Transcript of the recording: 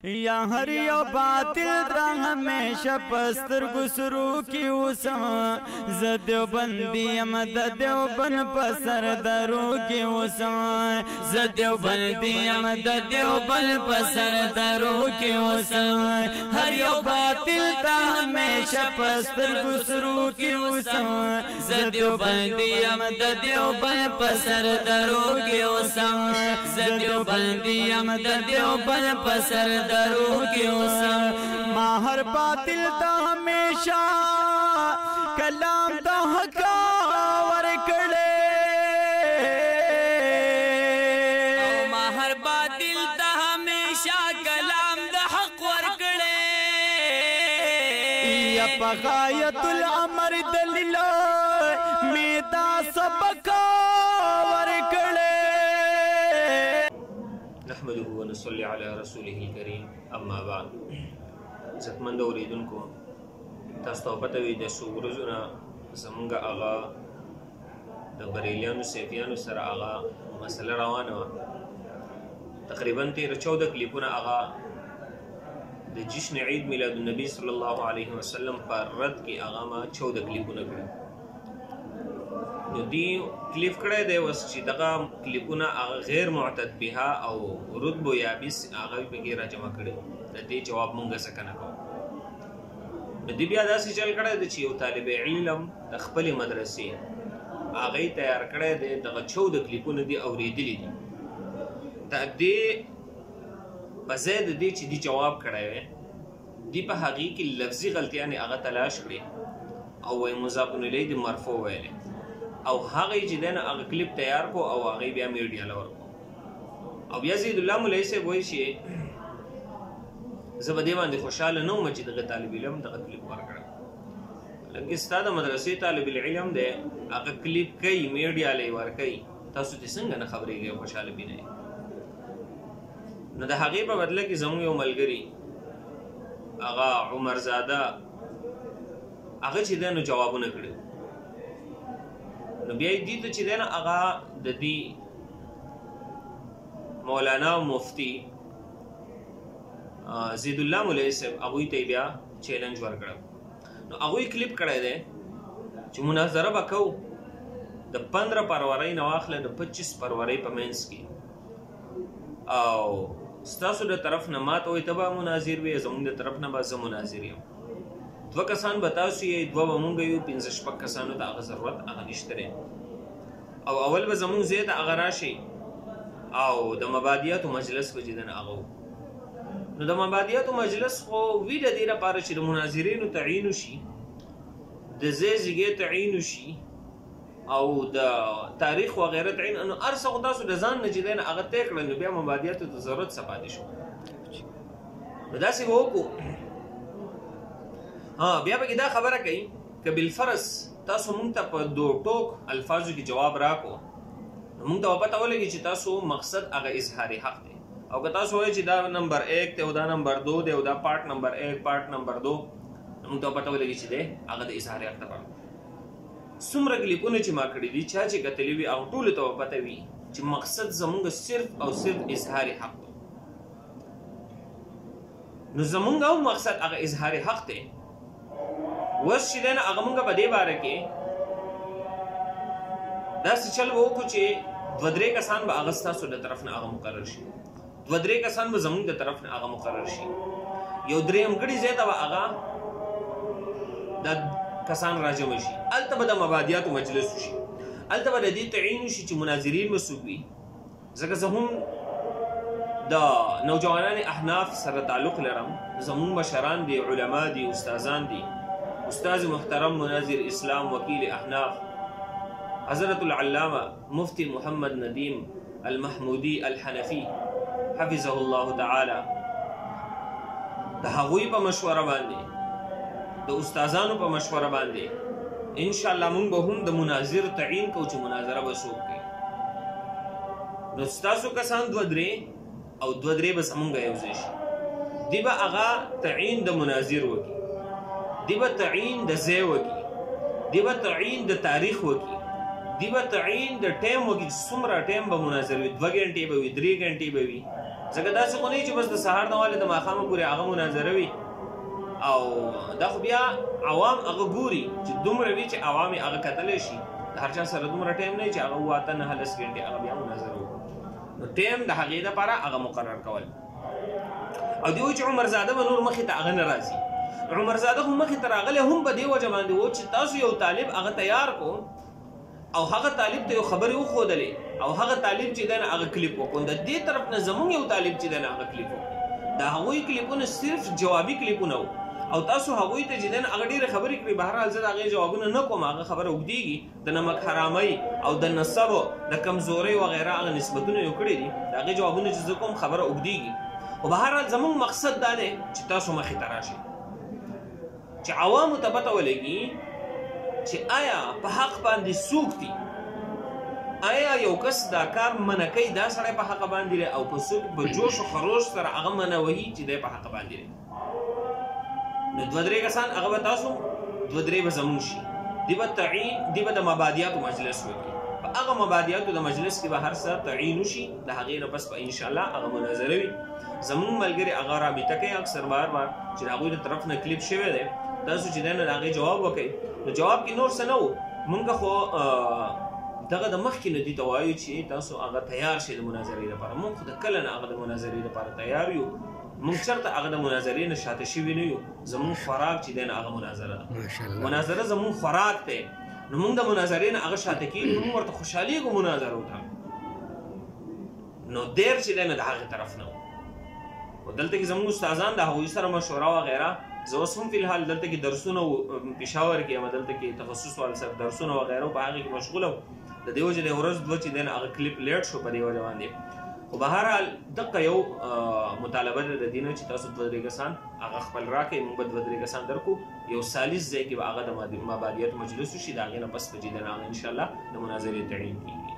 या हर यो बातिल द्रा हमेशा पस्तर गुसरू की उसम जद्यो बंदी अमद देव बन पसर दरू की उसम जद्यो बंदी अमद देव बन पसर दरू की उसम हर यो बातिल द्रा हमेशा पस्तर गुसरू की उसम जद्यो बंदी अमद देव बन पसर दरू की उसम जद्यो बंदी अमद देव बन पसर दरू क्यों सम माहर बातिल ता हमेशा कलाम ता हकार कड़े माहर बातिल ता हमेशा कलाम दा हक वर कड़े या पगायतुल अमर दलिलो मेदा सबक वर कड़े नहमदुहु व नसल्ली अला रसूलिहिल करीम अम्मा बाद इज्जतमंद औरइदुनको तاسو ته پته وي د سورزونه زمونږ آغا د بریلیانو سیفیانو سره آغا مسله روانه وه تقریبا 13-14 کلیپونه آغا د جشن عید میلاد النبی صلی الله علیه وسلم پر رد کې آغا ما 14 کلیپونه کړل نو دی کلیپ کړی دی اوس چې دغه کلیپونه هغه غیر معتد بها او رتب و یابس هغه پکې راجمع کړي د دې جواب مونږ څنګه نه کوو نو دی بیا داسې چل کړی دی چې یو طالب علم د خپلې مدرسې هغه یې تیار کړی دی دغه 14 کلیپونه دي اورېدلي دي د دې په ځای د دې چې دی جواب کړی وی دی په هغې کې لفظي غلطیانې هغه تلاش کړي او وایي مضاف الیه د مرفوع ویلی او هغه چې دنه هغه کلیپ تیار کو او هغه بیا میډیا لور کو او بیا زید الله مولوی صاحب وایي چې زه به دې باندې خوشحاله نه وم چې دغه طالب علم دغه کلیپ ورکړم لکه ستا د مدرسې طالب العلم دی هغه کلیپ کوي میډیا لی ورکوي تاسو دې څنګه نه خبرېږئ او خوشحاله بې نه نو د هغې په بدله کې زموږ یو ملګري هغه عمرزاده هغه چې دی نو جوابونه کړي نو بیا یې دې ته چې دی نه هغه د دې مولانا مفتی زید الله مولوی صاحب هغوی ته بیا چیلنج ورکړی نو هغوی کلیپ کړی دی چې مناظره به کوو د 15 فروری نه واخله د 25 فروری په منځ کې او ستاسو د طرف نه ماته وایي ته به مناظر وي زموږ د طرف نه به زه مناظر یم 2 کسان به تاسو یې 2 به مونږ یو 15-16 کسانو ته هغه ضرورت هغه نشته دی او اول به زموږ ځای ته هغه راشي او د مبادیاتو مجلس به چې دی نه هغه نو د مبادیاتو مجلس خو وي د دې لپاره چې د مناظرینو تعیین وشي د ځای ځیګې تعیین وشي او د تاریخ وغیره تعیین نو هر څه خو تاسو د ځان نه چې دی نه هغه طی کړل نو بیا مبادیاتو ته ضرورت څه پاتې شو نو داسې به وکړو بیا پکې دا خبره کوي که بالفرض تاسو مونږ ته په 2 ټوک الفاظو کې جواب راکړو نو مونږ ته پته ولګي چې تاسو مقصد هغه اظهار حق دی او که تاسو وایئ چې دا نمبر 1 دی او دا نمبر 2 دی او دا پارت نمبر 1 پارت نمبر 2 مونږ ته پته ولګي چې دی هغه د اظهار حق ته څومره کلیپونه چې ما کړي دي چا چې کتلي وي هغه ټولو ته پته وي چې مقصد زمونږ صرف او صرف اظهار حق دی نو زمونږ هم مقصد هغه اظهار حق دی وس چې دی نه هغه مونږ په دې باره کې داسې چل به وکړو چې 2-3 کسان به هغه ستاسو د طرف نه هغه مقرر شي 2-3 کسان به زمونږ د طرف نه هغه مقرر شي یو درېیمګړي ځای ته به هغه دا کسان راجمع شي هلته به د مبادیاتو مجلس وشي هلته به د دې تعیین وشي چې مناظرین به څوک وي ځکه زه هم د نوجوانان احناف سره تعلق لرم زمونږ مشران دي علما دي استادان دي استاذ محترم مناظر اسلام وکیل احناف حضرت العلامه مفتی محمد ندیم المحمودی الحنفی حفظه الله تعالی د هغوی په مشوره باندې د استادانو په مشوره باندې ان شاء الله مونږ به هم د مناظر تعیین کوو چې مناظره به څوک کوي نو ستاسو کسان 2-3 او 2-3 به زمونږ یو ځای شي دی به هغه تعیین د مناظر وکړي دی به تعیین د ځای وکړي دی به تعیین د تاریخ وکړي دی به تعیین د ټایم وکړي چې څومره ټایم به مناظر وي 2 غنټې به وي 3 غنټې به وي ځکه داسې خو نه چې بس د سهار نه والې د ماښامه پورې هغه مناظره وي او دا خو بیا عوام هغه ګوري چې دومره وي چې عوام یې هغه کتلی شي د هر چا سره دومره ټایم نه وي چې هغه 8 9 10 ګنټې هغه بیا مناظره وکړي نو ټایم د هغې دپاره هغه مقرر کول او دی وایي چې عمرزاده به نور مخې ته هغه نه راځي عمرزاده خو مخې ته راغلی هم په دې وجه باندې و چې تاسو یو طالب هغه تیار کو او هغه طالب ته یو خبرې وښودلې او هغه طالب چې دی نه هغه کلیپ وکړو د دې طرف نه زمونږ یو طالب چې دی نه هغه کلیپ وکړو د هغوی کلیپونه صرف جوابي کلیپونه وو او تاسو هغوی ته چې دی نه هغه ډېرې خبرې کړې بهرحال زه د هغې جوابونه نه کوم هغه خبره اوږدېږي د نمک حرامۍ او د نسبو د کمزورۍ وغیره هغه نسبتونه یې کړي دي د هغې جوابونه چې زه کوم خبره اوږدېږي خو بهرحال زمونږ مقصد دا دی چې تاسو مخې ته راشئ چې عوامو ته پته ولګي چې آیا په حق باندې څوک دي آیا یو کس دا کار منع کوي دا سړی په حق باندې دی او که څوک په جوش و خروش سره هغه منع وهي چې دی په حق باندې دی نو 2-3 کسان هغه به تاسو 2-3 به زمونږ شي دی به تعین دی به د مبادیاتو مجلس وکړي په هغه مبادیاتو د مجلس کې به هر څه تعین وشي د هغې نه پس به انشاءالله هغه مناظره وي زمونږ ملګري هغه رابطه کوي اکثر بار چې د هغوی د طرف نه کلیپ شوی دی تاسو چې دی نه د هغې جواب وکړئ نو جواب کې نور څه نه و مونږ خو دغه د مخکې نه دې ته وایو چې تاسو هغه تیار شئ د مناظرې لپاره مونږ خو د کله نه هغه د مناظرې لپاره تیار یو مونږ چېرته هغه د مناظرې نه شاته شوي نه یو زمونږ خوراک چې دی نه هغه مناظره ده مناظره زمونږ خوراک دی نو مونږ د مناظرې نه هغه شاته کېږو مونږ ورته خوشحالېږو مناظرو ته نو دیر چې دی نه د هغې طرف نه و خو دلته کې زمونږ استادان د هغوی سره مشوره وغیره زه اوس هم فلحال دلته کې درسونه پېښور کې یم دلته کې تخصص وال سره درسونه وغیره په هغې کې مشغوله وم د دې وجې د ورځ دوه چې دی نه هغه کلیپ لیټ شو په دې وجه باندې خو بهرحال دقه یو مطالبه ده د دې نه چې تاسو 2-3 کسان هغه خپل راکړئ موږ به 2-3 کسان درکړو یو ثالث ځای کې به هغه د مبادیاتو مجلس وشي د هغې نه پس به چې دی نه هغه انشاءالله د مناظرې تعین کېږي